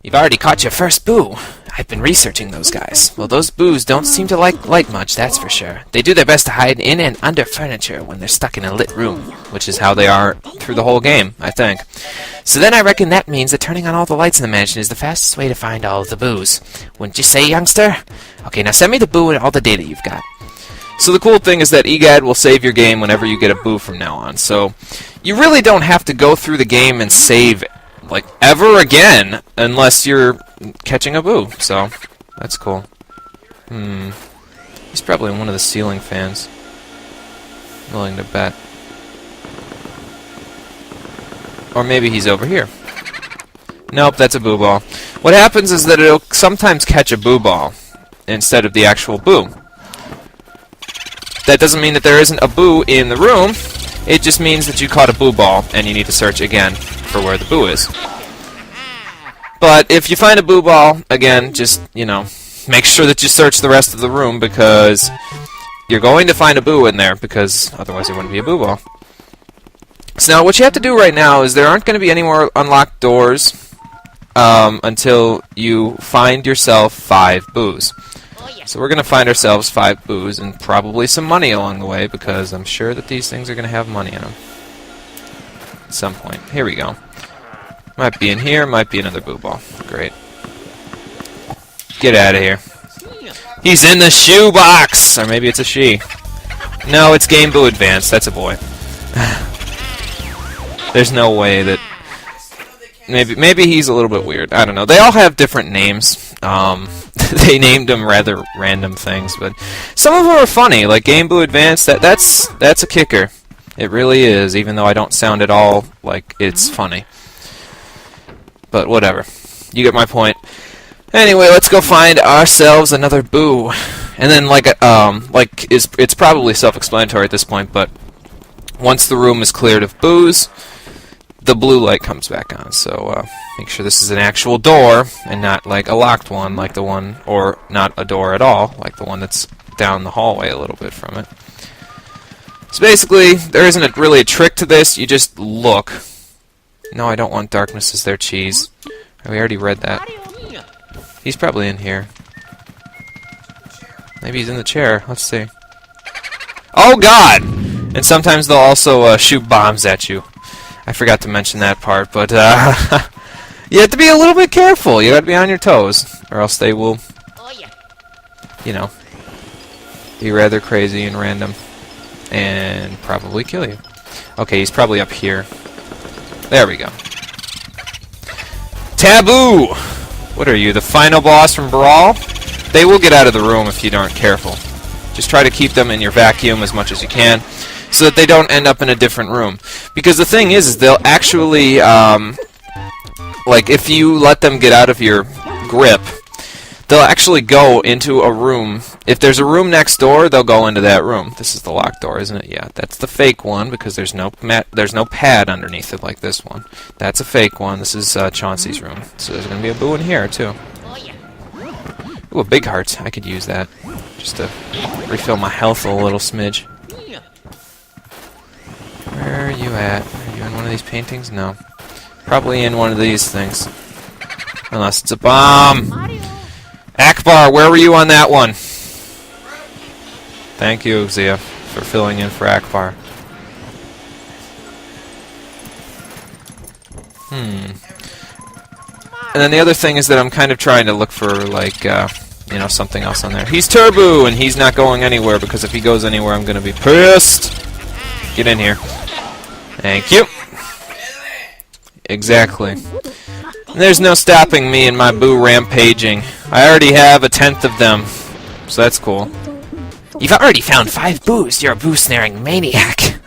You've already caught your first boo. I've been researching those guys. Well, those boos don't seem to like light much, that's for sure. They do their best to hide in and under furniture when they're stuck in a lit room, which is how they are through the whole game, I think. So then I reckon that means that turning on all the lights in the mansion is the fastest way to find all of the boos. Wouldn't you say, youngster? Okay, now send me the boo and all the data you've got. So the cool thing is that EGAD will save your game whenever you get a boo from now on. So you really don't have to go through the game and save like ever again unless you're catching a boo. So that's cool. He's probably one of the ceiling fans. Willing to bet. Or maybe he's over here. Nope, that's a boo ball. What happens is that it'll sometimes catch a boo ball instead of the actual boo. That doesn't mean that there isn't a boo in the room. It just means that you caught a boo ball and you need to search again for where the boo is. But if you find a boo ball, again, just, you know, make sure that you search the rest of the room because you're going to find a boo in there because otherwise it wouldn't be a boo ball. So now what you have to do right now is there aren't going to be any more unlocked doors until you find yourself 5 boos. So we're going to find ourselves 5 boos and probably some money along the way because I'm sure that these things are going to have money in them at some point. Here we go. Might be in here, might be another boo ball. Great. Get out of here. He's in the shoe box! Or maybe it's a she. No, it's Game Boo Advance. That's a boy. There's no way that... Maybe he's a little bit weird. I don't know. They all have different names. They named them rather random things, but some of them are funny. Like Game Boo Advance, that's a kicker. It really is, even though I don't sound at all like it's funny. But whatever. You get my point. Anyway, let's go find ourselves another boo. And then it's probably self-explanatory at this point, but once the room is cleared of boos, the blue light comes back on. So make sure this is an actual door and not like a locked one like the one, or not a door at all like the one that's down the hallway a little bit from it. So basically, there isn't really a trick to this. You just look. No, I don't want darkness as their cheese. We already read that. He's probably in here. Maybe he's in the chair. Let's see. Oh, God! And sometimes they'll also shoot bombs at you. I forgot to mention that part, but you have to be a little bit careful. You got to be on your toes, or else they will, you know, be rather crazy and random, and probably kill you. Okay, he's probably up here. There we go. Taboo! What are you, the final boss from Brawl? They will get out of the room if you aren't careful. Just try to keep them in your vacuum as much as you can, so that they don't end up in a different room. Because the thing is they'll actually, like, if you let them get out of your grip, they'll actually go into a room. If there's a room next door, they'll go into that room. This is the locked door, isn't it? Yeah, that's the fake one because there's no pad underneath it like this one. That's a fake one. This is Chauncey's room. So there's going to be a boo in here, too. Ooh, a big heart. I could use that just to refill my health a little smidge. Where are you at? Are you in one of these paintings? No. Probably in one of these things. Unless it's a bomb! Akbar, where were you on that one? Thank you, Zia, for filling in for Akbar. And then the other thing is that I'm kind of trying to look for, like, you know, something else on there. He's Turbo, and he's not going anywhere, because if he goes anywhere, I'm going to be pissed. Get in here. Thank you. Exactly. There's no stopping me and my boo rampaging. I already have 1/10 of them, so that's cool. You've already found 5 boos. You're a boo-snaring maniac.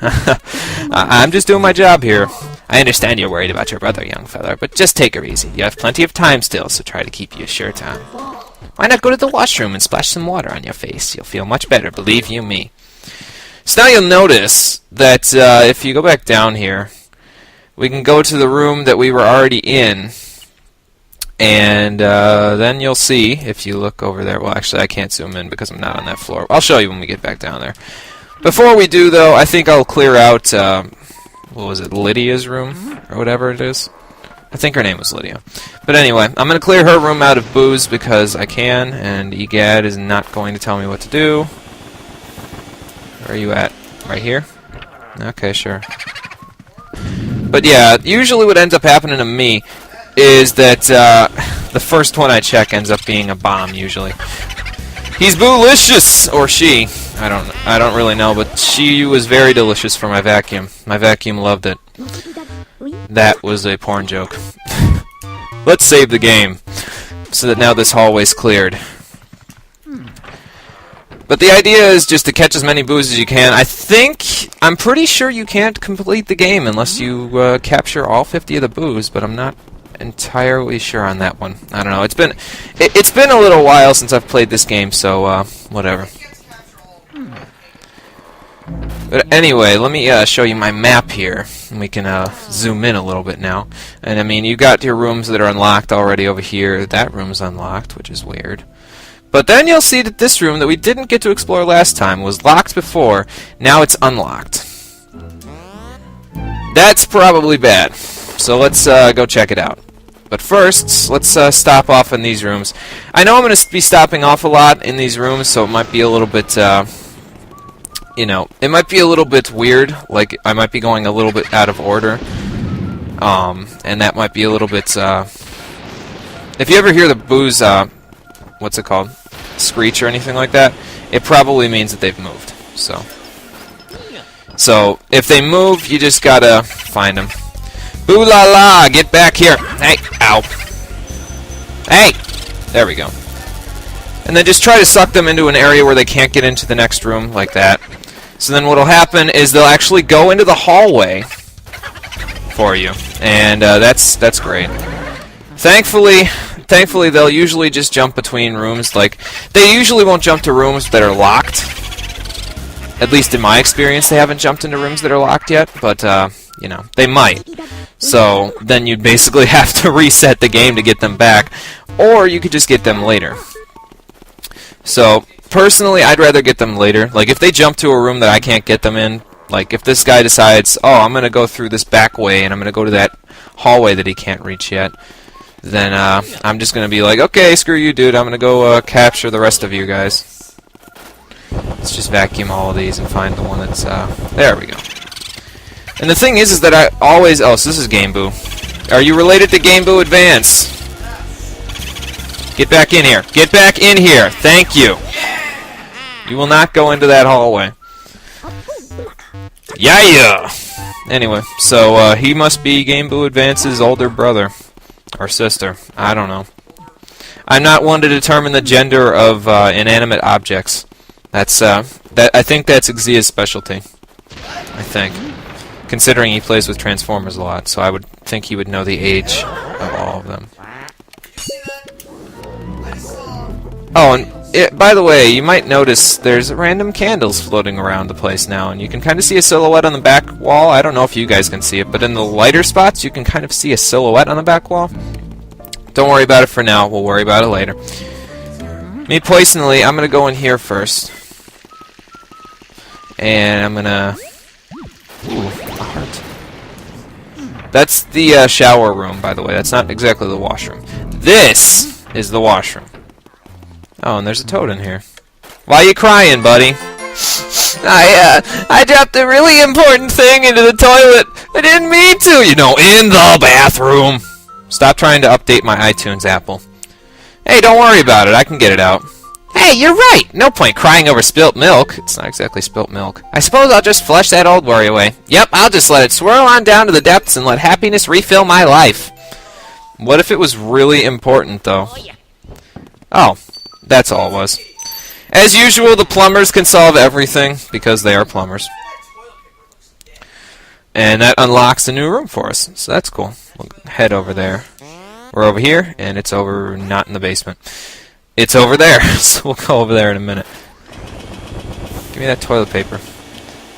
I'm just doing my job here. I understand you're worried about your brother, young fella, but just take her easy. You have plenty of time still, so try to keep your shirt on. Why not go to the washroom and splash some water on your face? You'll feel much better, believe you me. So now you'll notice that if you go back down here, we can go to the room that we were already in, and then you'll see, if you look over there, well actually I can't zoom in because I'm not on that floor. I'll show you when we get back down there. Before we do though, I think I'll clear out, what was it, Lydia's room, or whatever it is. I think her name was Lydia. But anyway, I'm going to clear her room out of booze because I can, and EGAD is not going to tell me what to do. Where are you at? Right here? Okay, sure. But yeah, usually what ends up happening to me is that the first one I check ends up being a bomb, usually. He's boolicious! Or she. I don't really know, but she was very delicious for my vacuum. My vacuum loved it. That was a porn joke. Let's save the game, so that now this hallway's cleared. But the idea is just to catch as many boos as you can. I'm pretty sure you can't complete the game unless you capture all 50 of the boos, but I'm not entirely sure on that one. I don't know. It's been a little while since I've played this game, so whatever. But anyway, let me show you my map here, and we can zoom in a little bit now. And I mean, you got your rooms that are unlocked already over here. That room's unlocked, which is weird. But then you'll see that this room that we didn't get to explore last time was locked before. Now it's unlocked. That's probably bad. So let's go check it out. But first, let's stop off in these rooms. I know I'm going to be stopping off a lot in these rooms, so it might be a little bit, you know, it might be a little bit weird. Like, I might be going a little bit out of order. And that might be a little bit, if you ever hear the boos, what's it called? Screech or anything like that, it probably means that they've moved. So if they move, you just gotta find them. Boo la la! Get back here! Hey! Ow! Hey! There we go. And then just try to suck them into an area where they can't get into the next room, like that. So then what'll happen is they'll actually go into the hallway for you, and that's great. Thankfully, they'll usually just jump between rooms. Like, they usually won't jump to rooms that are locked. At least in my experience, they haven't jumped into rooms that are locked yet, but, you know, they might. So, then you'd basically have to reset the game to get them back, or you could just get them later. So, personally, I'd rather get them later. Like, if they jump to a room that I can't get them in, like, if this guy decides, oh, I'm gonna go through this back way, and I'm gonna go to that hallway that he can't reach yet, then I'm just going to be like, okay, screw you, dude. I'm going to go capture the rest of you guys. Let's just vacuum all of these and find the one that's... there we go. And the thing is that I always... Oh, so this is Game Boo. Are you related to Game Boo Advance? Get back in here. Get back in here. Thank you. You will not go into that hallway. Yeah! Anyway, so he must be Game Boo Advance's older brother. Or sister. I don't know. I'm not one to determine the gender of inanimate objects. That's I think that's Xia's specialty. I think. Considering he plays with Transformers a lot, so I would think he would know the age of all of them. Oh, and by the way, you might notice there's random candles floating around the place now, and you can kind of see a silhouette on the back wall. I don't know if you guys can see it, but in the lighter spots, you can kind of see a silhouette on the back wall. Don't worry about it for now. We'll worry about it later. Me personally, I'm going to go in here first. And I'm going to... Ooh, a heart. That's the shower room, by the way. That's not exactly the washroom. This is the washroom. Oh, and there's a toad in here. Why are you crying, buddy? I dropped a really important thing into the toilet. I didn't mean to. You know, in the bathroom. Stop trying to update my iTunes, Apple. Hey, don't worry about it. I can get it out. Hey, you're right. No point crying over spilt milk. It's not exactly spilt milk. I suppose I'll just flush that old worry away. Yep, I'll just let it swirl on down to the depths and let happiness refill my life. What if it was really important, though? Oh. That's all it was. As usual, the plumbers can solve everything, because they are plumbers. And that unlocks a new room for us, so that's cool. We'll head over there. We're over here, and it's over not in the basement. It's over there, so we'll go over there in a minute. Give me that toilet paper.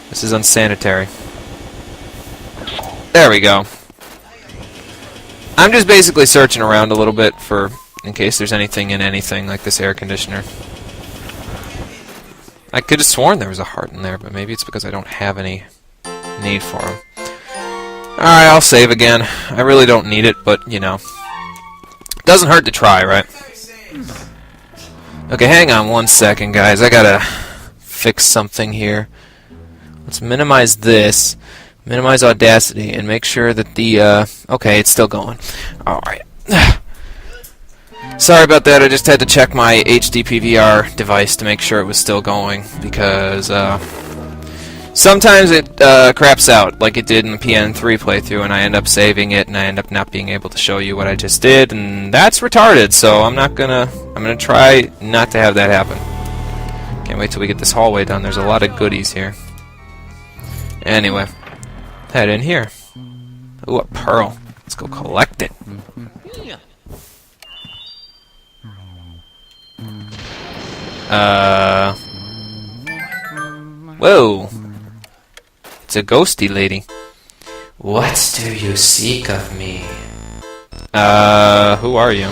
This is unsanitary. There we go. I'm just basically searching around a little bit for... in case there's anything in anything, like this air conditioner. I could have sworn there was a heart in there, but maybe it's because I don't have any need for them. Alright, I'll save again. I really don't need it, but, you know. Doesn't hurt to try, right? Okay, hang on one second, guys. I gotta fix something here. Let's minimize this. Minimize Audacity, and make sure that the, okay, it's still going. Alright. Sorry about that, I just had to check my HD PVR device to make sure it was still going, because, sometimes it, craps out, like it did in the PN3 playthrough, and I end up saving it, and I end up not being able to show you what I just did, and that's retarded, so I'm gonna try not to have that happen. Can't wait till we get this hallway done, there's a lot of goodies here. Anyway, head in here. Ooh, a pearl. Let's go collect it. Whoa. It's a ghosty lady. What do you seek of me? Who are you?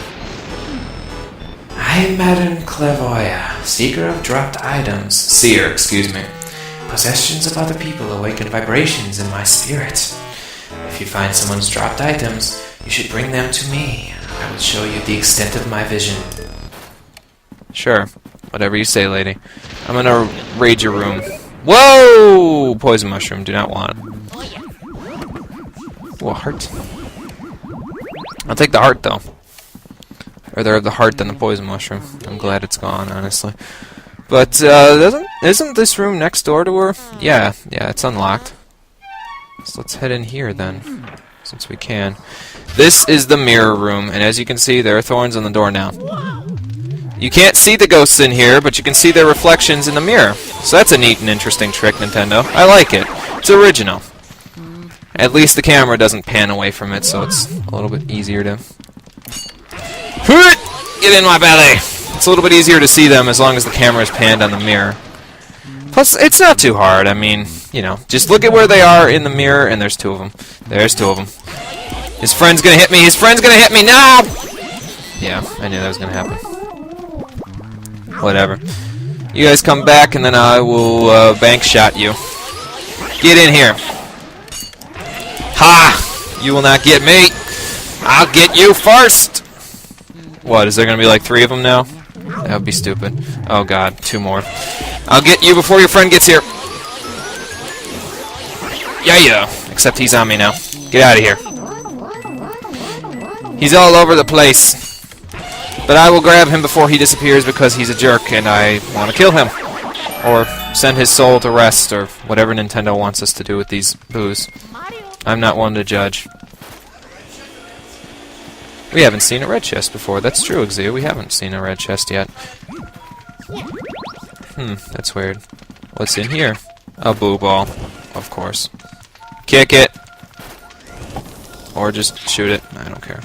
I'm Madame Clairvoyant, seeker of dropped items. Seer, excuse me. Possessions of other people awaken vibrations in my spirit. If you find someone's dropped items, you should bring them to me. I will show you the extent of my vision. Sure. Whatever you say, lady. I'm gonna raid your room. Whoa! Poison mushroom. Do not want it. Ooh, a heart. I'll take the heart, though. Rather have the heart than the poison mushroom. I'm glad it's gone, honestly. But, isn't this room next door to her? Yeah, it's unlocked. So let's head in here, then. Since we can. This is the mirror room, and as you can see, there are thorns on the door now. You can't see the ghosts in here, but you can see their reflections in the mirror. So that's a neat and interesting trick, Nintendo. I like it. It's original. At least the camera doesn't pan away from it, so it's a little bit easier to... Get in my belly! It's a little bit easier to see them as long as the camera is panned on the mirror. Plus, it's not too hard. I mean, you know, just look at where they are in the mirror, and there's two of them. There's two of them. His friend's gonna hit me! His friend's gonna hit me! No! Yeah, I knew that was gonna happen. Whatever. You guys come back, and then I will bank shot you. Get in here. Ha! You will not get me. I'll get you first. What, is there going to be like 3 of them now? That would be stupid. Oh god, 2 more. I'll get you before your friend gets here. Yeah. Except he's on me now. Get out of here. He's all over the place. But I will grab him before he disappears because he's a jerk and I want to kill him. Or send his soul to rest, or whatever Nintendo wants us to do with these boos. I'm not one to judge. We haven't seen a red chest before. That's true, Xia. We haven't seen a red chest yet. That's weird. What's in here? A boo ball, of course. Kick it! Or just shoot it. I don't care.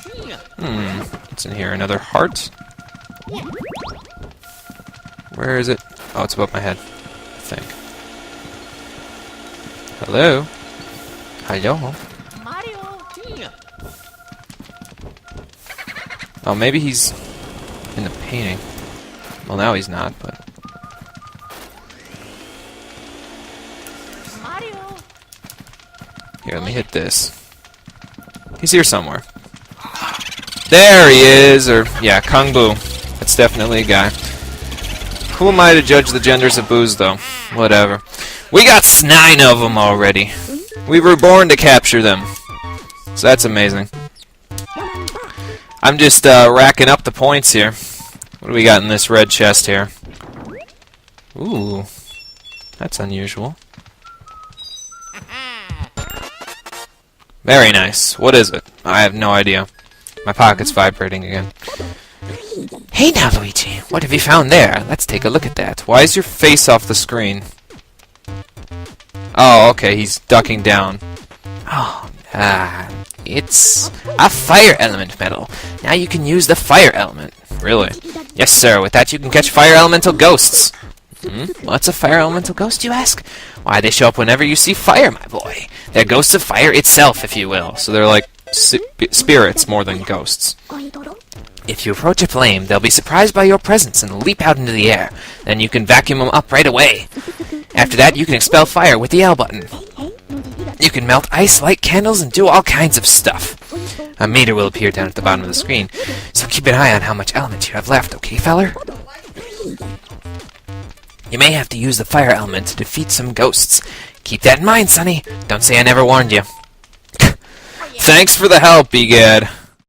What's in here? Another heart? Where is it? Oh, it's above my head, I think. Hello? Hello? Oh, maybe he's in the painting. Well, now he's not, but... Here, let me hit this. He's here somewhere. There he is! Or, yeah, Kung Boo. That's definitely a guy. Who am I to judge the genders of boos, though? Whatever. We got 9 of them already. We were born to capture them. So that's amazing. I'm just racking up the points here. What do we got in this red chest here? Ooh. That's unusual. Very nice. What is it? I have no idea. My pocket's vibrating again. Hey now, Luigi. What have you found there? Let's take a look at that. Why is your face off the screen? Oh, okay. He's ducking down. Oh, it's a fire element medal. Now you can use the fire element. Really? Yes, sir. With that, you can catch fire elemental ghosts. What's a fire elemental ghost, you ask? Why, they show up whenever you see fire, my boy. They're ghosts of fire itself, if you will. So they're like spirits more than ghosts. If you approach a flame, they'll be surprised by your presence and leap out into the air. Then you can vacuum them up right away. After that, you can expel fire with the L button. You can melt ice, light candles, and do all kinds of stuff. A meter will appear down at the bottom of the screen, so keep an eye on how much element you have left, okay, feller? You may have to use the fire element to defeat some ghosts. Keep that in mind, Sonny. Don't say I never warned you. Thanks for the help, Egad.